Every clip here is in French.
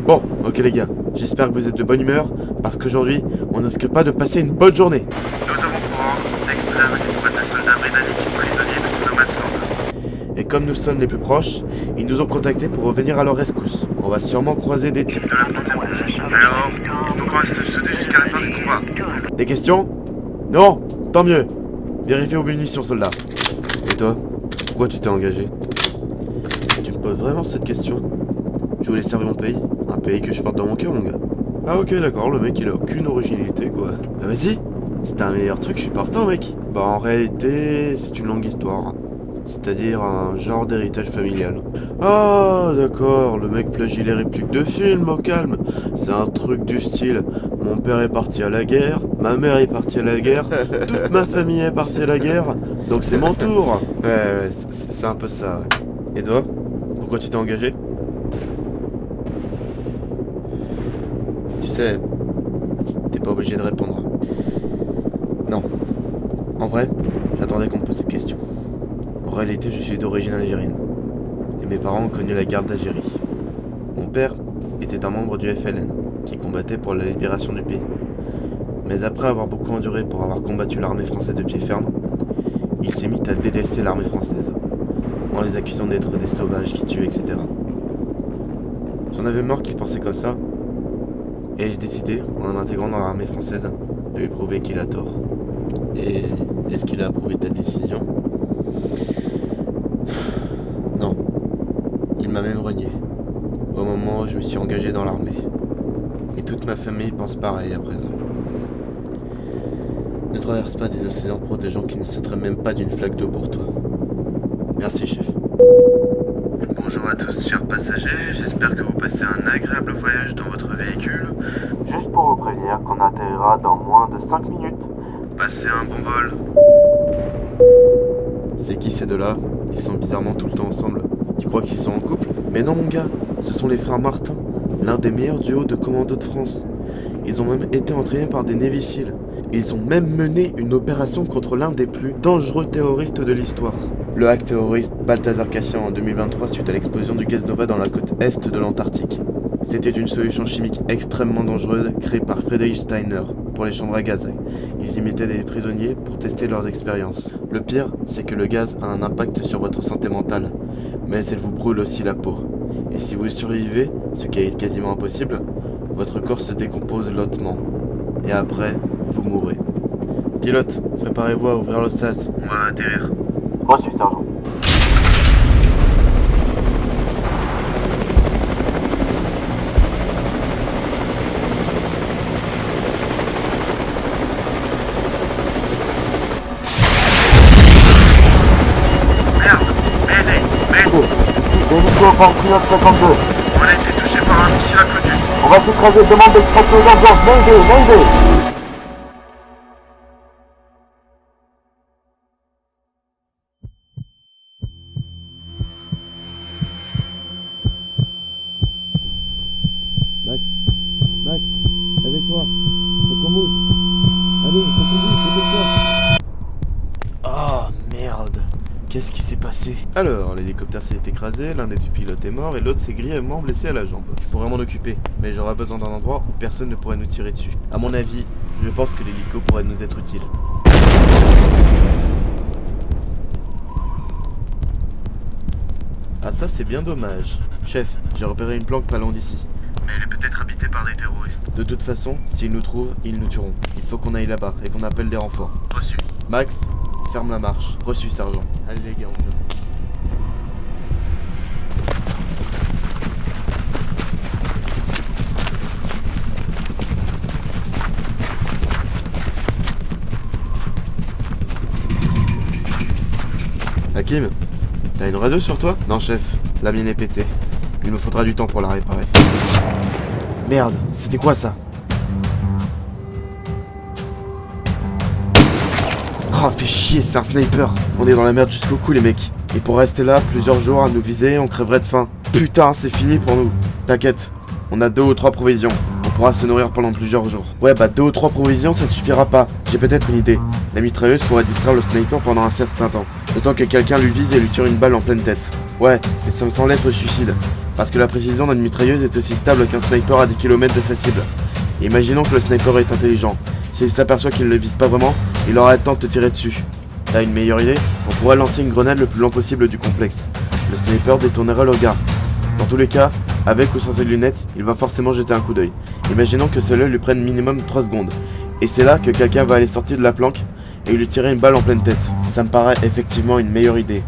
Bon, ok les gars, j'espère que vous êtes de bonne humeur, parce qu'aujourd'hui, on ne risque pas de passer une bonne journée. Nous avons pour ordre d'extraire une escouade de soldats britanniques prisonniers de Snowmansland. Et comme nous sommes les plus proches, ils nous ont contactés pour revenir à leur rescousse. On va sûrement croiser des types. De la Panthère Rouge. Alors, il faut qu'on reste soudés jusqu'à la fin du combat. Des questions? Non? Tant mieux. Vérifiez vos munitions, soldats. Et toi? Pourquoi tu t'es engagé? Tu me poses vraiment cette question? Je voulais servir mon pays. Un pays que je porte dans mon cœur, mon gars. Ah ok, d'accord, le mec il a aucune originalité, quoi. Bah vas-y, c'est un meilleur truc, je suis partant, mec. Bah en réalité, c'est une longue histoire. C'est-à-dire un genre d'héritage familial. Ah d'accord, le mec plagie les répliques de films, au calme. C'est un truc du style, mon père est parti à la guerre, ma mère est partie à la guerre, toute ma famille est partie à la guerre, donc c'est mon tour. Ouais, c'est un peu ça, ouais. Et toi? Pourquoi tu t'es engagé? Tu sais, t'es pas obligé de répondre. Non. En vrai, j'attendais qu'on me pose cette question. En réalité, je suis d'origine algérienne. Et mes parents ont connu la guerre d'Algérie. Mon père était un membre du FLN, qui combattait pour la libération du pays. Mais après avoir beaucoup enduré pour avoir combattu l'armée française de pied ferme, il s'est mis à détester l'armée française, en les accusant d'être des sauvages qui tuent, etc. J'en avais marre qu'il pensait comme ça, et j'ai décidé, en m'intégrant dans l'armée française, de lui prouver qu'il a tort. Et est-ce qu'il a approuvé ta décision? Non. Il m'a même renié, au moment où je me suis engagé dans l'armée. Et toute ma famille pense pareil à présent. Ne traverse pas des océans pour des gens qui ne sauteraient même pas d'une flaque d'eau pour toi. Merci, chef. Bonjour à tous, chers passagers. J'espère que vous passez un agréable voyage dans votre véhicule. Juste pour vous prévenir qu'on atterrira dans moins de 5 minutes. Passez un bon vol. C'est qui ces deux-là? Ils sont bizarrement tout le temps ensemble. Tu crois qu'ils sont en couple? Mais non mon gars, ce sont les frères Martin, l'un des meilleurs duos de commando de France. Ils ont même été entraînés par des Navy Seals. Ils ont même mené une opération contre l'un des plus dangereux terroristes de l'histoire. Le hack terroriste Balthazar Cassian en 2023 suite à l'explosion du gaz Nova dans la côte est de l'Antarctique. C'était une solution chimique extrêmement dangereuse créée par Friedrich Steiner pour les chambres à gaz. Ils imitaient des prisonniers pour tester leurs expériences. Le pire, c'est que le gaz a un impact sur votre santé mentale, mais elle vous brûle aussi la peau. Et si vous survivez, ce qui est quasiment impossible, votre corps se décompose lentement. Et après, vous mourrez. Pilote, préparez-vous à ouvrir le sas. On va atterrir. Reçu, sergent. Merde. Mayday. Hélico Patriote 52. On a été touché par un missile inconnu. On va s'écraser, demande d'extraction d'urgence. Mayday. Max, réveille-toi. Faut qu'on bouge. Allez, faut qu'on bouge, dépêche-toi. Ah, merde. Qu'est-ce qui s'est passé? Alors, l'hélicoptère s'est écrasé, l'un des deux pilotes est mort et l'autre s'est grièvement blessé à la jambe. Je pourrais m'en occuper, mais j'aurais besoin d'un endroit où personne ne pourrait nous tirer dessus. À mon avis, je pense que l'hélico pourrait nous être utile. Ah ça c'est bien dommage. Chef, j'ai repéré une planque pas loin d'ici. Mais elle est peut-être habitée par des terroristes. De toute façon, s'ils nous trouvent, ils nous tueront. Il faut qu'on aille là-bas et qu'on appelle des renforts. Reçu. Max, ferme la marche. Reçu, sergent. Allez les gars, on y va. Hakim, t'as une radio sur toi? Non chef, la mienne est pétée. Il me faudra du temps pour la réparer. Merde, c'était quoi ça? Oh, fait chier, c'est un sniper. On est dans la merde jusqu'au cou les mecs. Et pour rester là plusieurs jours à nous viser, on crèverait de faim. Putain, c'est fini pour nous. T'inquiète, on a 2 ou 3 provisions. On pourra se nourrir pendant plusieurs jours. Ouais bah 2 ou 3 provisions ça suffira pas. J'ai peut-être une idée. La mitrailleuse pourrait distraire le sniper pendant un certain temps. Le temps que quelqu'un lui vise et lui tire une balle en pleine tête. Ouais, mais ça me semble être le suicide. Parce que la précision d'une mitrailleuse est aussi stable qu'un sniper à 10 km de sa cible. Imaginons que le sniper est intelligent. S'il s'aperçoit qu'il ne le vise pas vraiment, il aura le temps de te tirer dessus. T'as une meilleure idée? On pourrait lancer une grenade le plus loin possible du complexe. Le sniper détournera le regard. Dans tous les cas, avec ou sans ses lunettes, il va forcément jeter un coup d'œil. Imaginons que cela lui prenne minimum 3 secondes. Et c'est là que quelqu'un va aller sortir de la planque et lui tirer une balle en pleine tête. Ça me paraît effectivement une meilleure idée,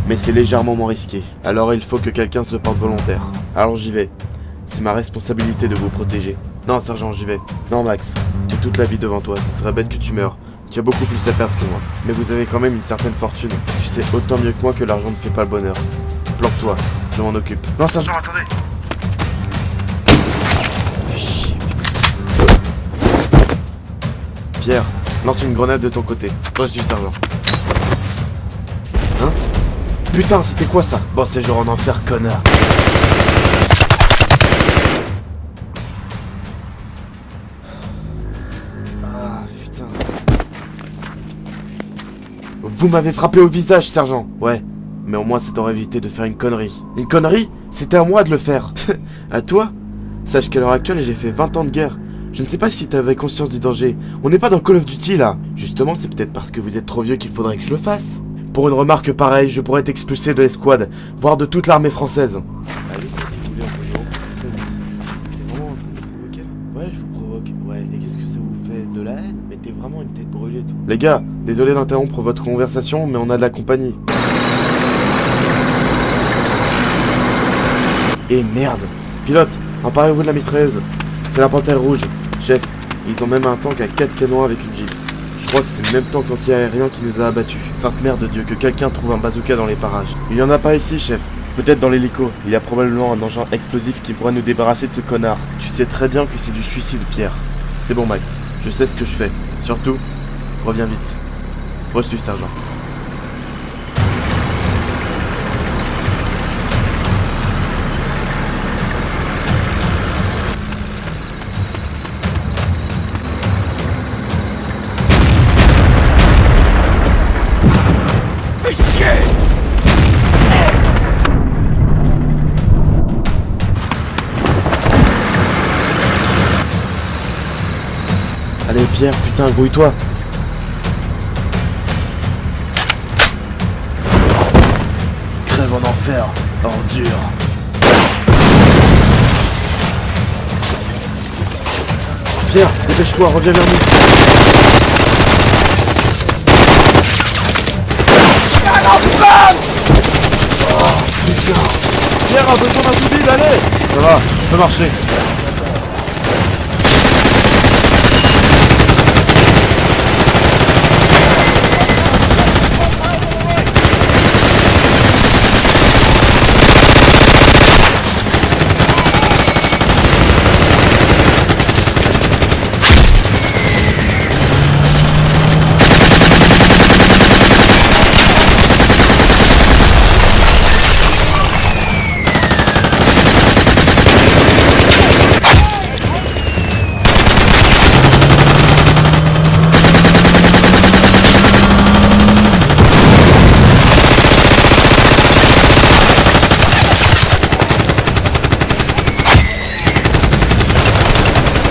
mais c'est légèrement moins risqué. Alors il faut que quelqu'un se porte volontaire. Alors j'y vais. C'est ma responsabilité de vous protéger. Non, sergent, j'y vais. Non, Max, tu as toute la vie devant toi, ce serait bête que tu meurs. Tu as beaucoup plus à perdre que moi. Mais vous avez quand même une certaine fortune. Tu sais autant mieux que moi que l'argent ne fait pas le bonheur. Planque-toi, je m'en occupe. Non, sergent, attendez. Fais chier. Pierre, lance une grenade de ton côté. Reçu, sergent. Hein? Putain, c'était quoi ça? Bon, c'est genre en enfer, connard. Ah, putain. Vous m'avez frappé au visage, sergent. Ouais, mais au moins ça t'aurait évité de faire une connerie. Une connerie? C'était à moi de le faire. À toi? Sache qu'à l'heure actuelle, j'ai fait 20 ans de guerre. Je ne sais pas si t'avais conscience du danger. On n'est pas dans Call of Duty, là. Justement, c'est peut-être parce que vous êtes trop vieux qu'il faudrait que je le fasse. Pour une remarque pareille, je pourrais être expulsé de l'escouade, voire de toute l'armée française. Allez, si vous voulez, on peut T'es vraiment en train de me provoquer là? Ouais, je vous provoque. Ouais, et qu'est-ce que ça vous fait? De la haine? Mais t'es vraiment une tête brûlée, toi. Les gars, désolé d'interrompre votre conversation, mais on a de la compagnie. Et merde! Pilote, emparez-vous de la mitrailleuse. C'est la Panthère Rouge. Chef, ils ont même un tank à 4 canons avec une Jeep. Je crois que c'est le même tank anti-aérien qui nous a abattus. Sainte mère de Dieu, que quelqu'un trouve un bazooka dans les parages. Il y en a pas ici, chef. Peut-être dans l'hélico. Il y a probablement un engin explosif qui pourrait nous débarrasser de ce connard. Tu sais très bien que c'est du suicide, Pierre. C'est bon, Max. Je sais ce que je fais. Surtout, reviens vite. Reçu, sergent. Allez Pierre, putain, grouille-toi. Crève en enfer, ordure. Pierre, dépêche-toi, reviens vers nous. Oh, putain. Pierre a besoin d'un sous-vide, allez. Ça va, ça peut marcher.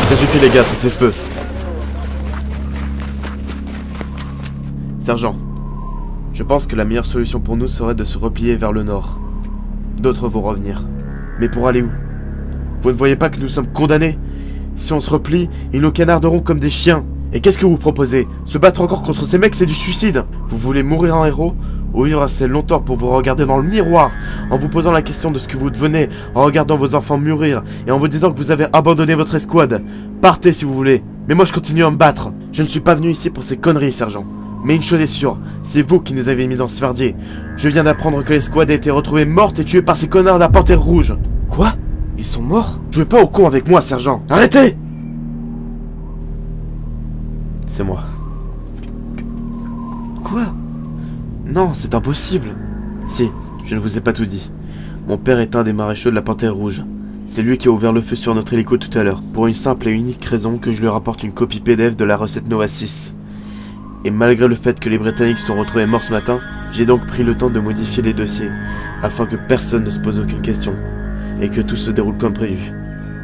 Ça suffit les gars, c'est le feu. Sergent, je pense que la meilleure solution pour nous serait de se replier vers le nord. D'autres vont revenir. Mais pour aller où? Vous ne voyez pas que nous sommes condamnés? Si on se replie, ils nous canarderont comme des chiens. Et qu'est-ce que vous proposez? Se battre encore contre ces mecs, c'est du suicide. Vous voulez mourir en héros? Ou vivre assez longtemps pour vous regarder dans le miroir, en vous posant la question de ce que vous devenez, en regardant vos enfants mûrir, et en vous disant que vous avez abandonné votre escouade. Partez si vous voulez, mais moi je continue à me battre. Je ne suis pas venu ici pour ces conneries, sergent. Mais une chose est sûre, c'est vous qui nous avez mis dans ce fardier. Je viens d'apprendre que l'escouade a été retrouvée morte et tuée par ces connards de la Panthère Rouge. Quoi? Ils sont morts? Jouez pas au con avec moi, sergent. Arrêtez! C'est moi. Quoi? Non, c'est impossible. Si, je ne vous ai pas tout dit. Mon père est un des maréchaux de la Panthère Rouge. C'est lui qui a ouvert le feu sur notre hélico tout à l'heure, pour une simple et unique raison que je lui rapporte une copie PDF de la recette Nova 6. Et malgré le fait que les Britanniques sont retrouvés morts ce matin, j'ai donc pris le temps de modifier les dossiers, afin que personne ne se pose aucune question. et que tout se déroule comme prévu.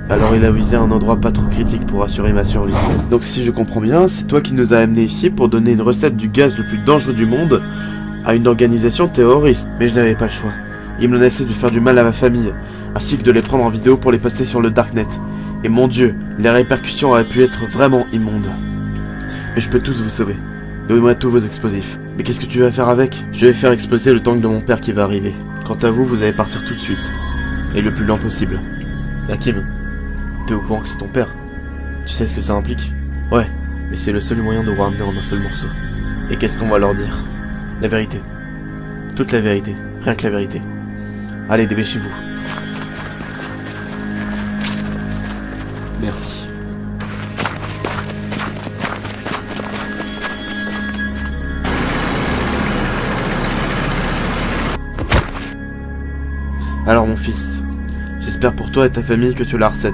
Alors il a visé un endroit pas trop critique pour assurer ma survie. Donc si je comprends bien, c'est toi qui nous as amenés ici pour donner une recette du gaz le plus dangereux du monde à une organisation terroriste. Mais je n'avais pas le choix. Il menaçait de faire du mal à ma famille, ainsi que de les prendre en vidéo pour les poster sur le Darknet. Et mon Dieu, les répercussions auraient pu être vraiment immondes. Mais je peux tous vous sauver. Donnez-moi tous vos explosifs. Mais qu'est-ce que tu vas faire avec? Je vais faire exploser le tank de mon père qui va arriver. Quant à vous, vous allez partir tout de suite. Et le plus lent possible. Hakim, t'es au courant que c'est ton père? Tu sais ce que ça implique? Ouais, mais c'est le seul moyen de vous ramener en un seul morceau. Et qu'est-ce qu'on va leur dire? La vérité. Toute la vérité. Rien que la vérité. Allez, dépêchez-vous. Merci. Alors mon fils, j'espère pour toi et ta famille que tu as la recette.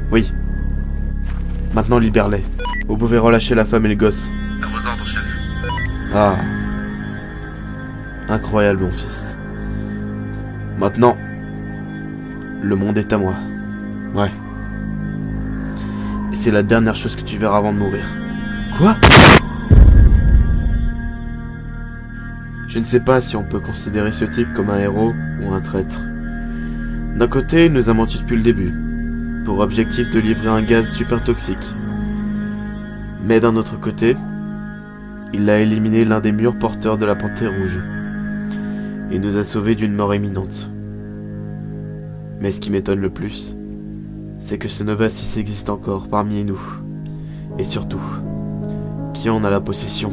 Oui. Maintenant libère-les. Vous pouvez relâcher la femme et le gosse. À vos ordres, chef. Ah. Incroyable mon fils. Maintenant, le monde est à moi. Ouais. Et c'est la dernière chose que tu verras avant de mourir. Quoi? Je ne sais pas si on peut considérer ce type comme un héros ou un traître. D'un côté, il nous a menti depuis le début, pour objectif de livrer un gaz super toxique. Mais d'un autre côté, il a éliminé l'un des murs porteurs de la Panthère Rouge, et nous a sauvés d'une mort imminente. Mais ce qui m'étonne le plus, c'est que ce Nova 6 existe encore parmi nous, et surtout, qui en a la possession.